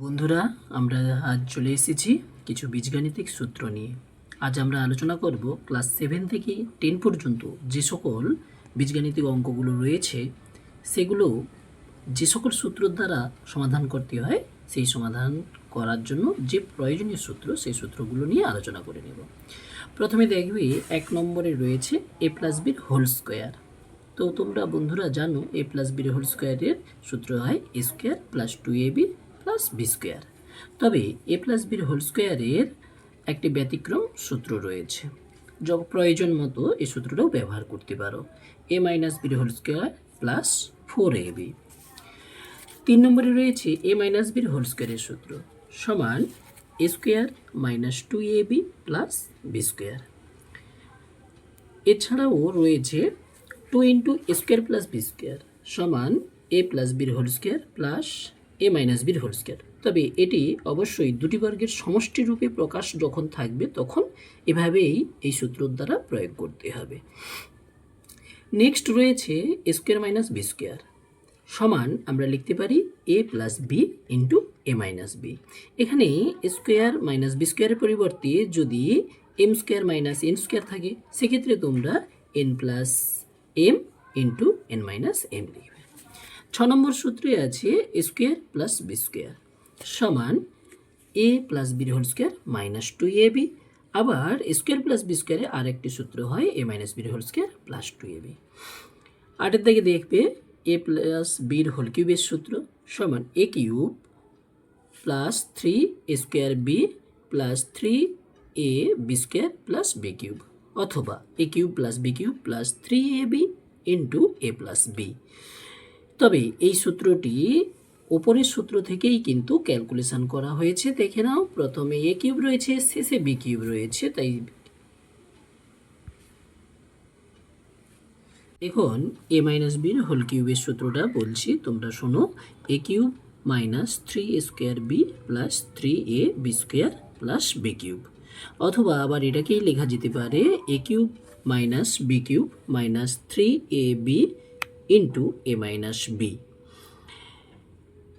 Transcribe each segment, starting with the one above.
বন্ধুরা, আমরা আজ চলে এসেছি কিছু বীজগাণিতিক সূত্র নিয়ে। আজ আমরা আলোচনা করব ক্লাস 7 থেকে 10 পর্যন্ত যে সকল বীজগাণিতিক অঙ্কগুলো রয়েছে সেগুলো যে সকল সূত্রের দ্বারা সমাধান করতে হয়, সেই সমাধান করার জন্য যে প্রয়োজনীয় সূত্র সেই সূত্রগুলো নিয়ে আলোচনা করে নেব। প্রথমে দেখবে 1 নম্বরে রয়েছে a+b² তো তোমরা বন্ধুরা জানো a+b² সূত্র হয় a² + 2ab + b²। তবে a+b² একটি ব্যতিক্রম সূত্র রয়েছে, যখন প্রয়োজন মতো এই সূত্রটাও ব্যবহার করতে পারো, a-b² + 4ab। 3 নম্বরে রয়েছে a-b² সূত্র সমান a² - 2ab + b²। এছাড়াও রয়েছে 2 × a² + b² সমান a+b² + a-b²। তবে এটি অবশ্যই দুটি বর্গের সমষ্টি রূপে প্রকাশ যখন থাকবে তখন এভাবেই এই সূত্রের দ্বারা প্রয়োগ করতে হবে। নেক্সট রয়েছে a² - b² সমান আমরা লিখতে পারি a + b × a - b। এখানে a² - b² এর পরিবর্তে যদি m² - n² থাকে সেক্ষেত্রে তোমরা n + m × n - m লিখবে। 6 নম্বর সূত্রে আছে a² + b² সমান a+b² - 2ab। আবার a² + b² আরেকটি সূত্র হয় a-b² + 2ab। 8 থেকে দেখবে a+b³ সূত্র সমান a³ + 3a²b + 3ab² + b³ অথবা a³ + b³ + 3ab × a + b। তবে এই সূত্রটি উপরের সূত্র থেকেই কিন্তু ক্যালকুলেশন করা হয়েছে। দেখে নাও, প্রথমে a³ রয়েছে, শেষে b³ রয়েছে। তাই এখন a-b³ সূত্রটা বলছি, তোমরা শোনো। a³ - 3a²b + 3ab² + b³ অথবা আবার এটাকেই লেখা যেতে পারে a³ - b³ - 3ab × a - b।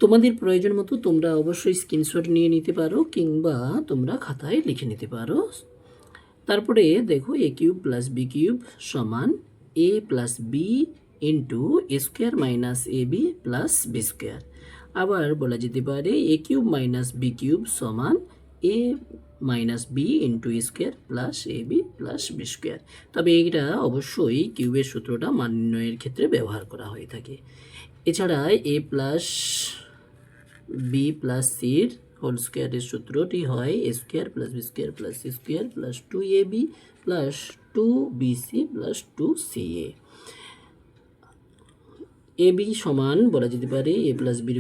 তোমাদের প্রয়োজন মতো তোমরা অবশ্যই স্ক্রিনশট নিয়ে নিতে পারো কিংবা তোমরা খাতায় লিখে নিতে পারো। তারপরে দেখো a³ + b³ সমান a + b × a² - ab + b²। আবার বলা যেতে পারে a³ - b³ সমান a - b × a² + ab + b²। তবে এটা অবশ্যই কিউবের সূত্রটা মান নির্ণয়ের ক্ষেত্রে ব্যবহার করা হয়ে থাকে। এছাড়া a + b + c হোল স্কয়ারের সূত্রটি হয় a² + b² + c² + 2ab + 2bc + 2ca। ab সমান বলা যেতে পারে a + b² / 2 - a - b²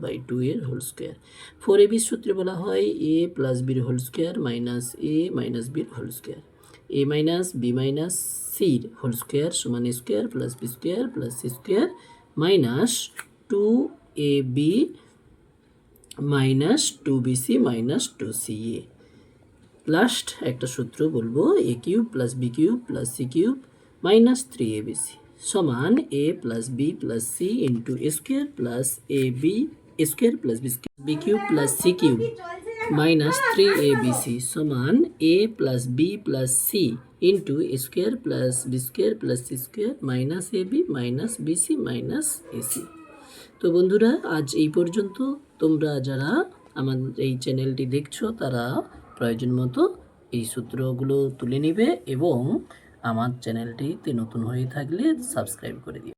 / 2 এর হোল স্কয়ার। 4ab সূত্রে বলা হয় a + b² - a - b² square. a - b - c whole square সমান a² + b² + c² - 2ab - 2bc - 2ca। Last একটা সূত্র বলবো a³ + b³ + c³ - 3abc সমান a + b + c × a² + ab a² + b³ + c³ - 3abc সমান a + b + c × a² + b² + c² - ab - bc - ac। তো বন্ধুরা, আজ এই পর্যন্ত। তোমরা যারা আমার এই চ্যানেলটি দেখছো তারা প্রয়োজন মতো এই সূত্রগুলো তুলে নেবে এবং আমার চ্যানেলটিতে নতুন হয়ে থাকলে সাবস্ক্রাইব করে দিও।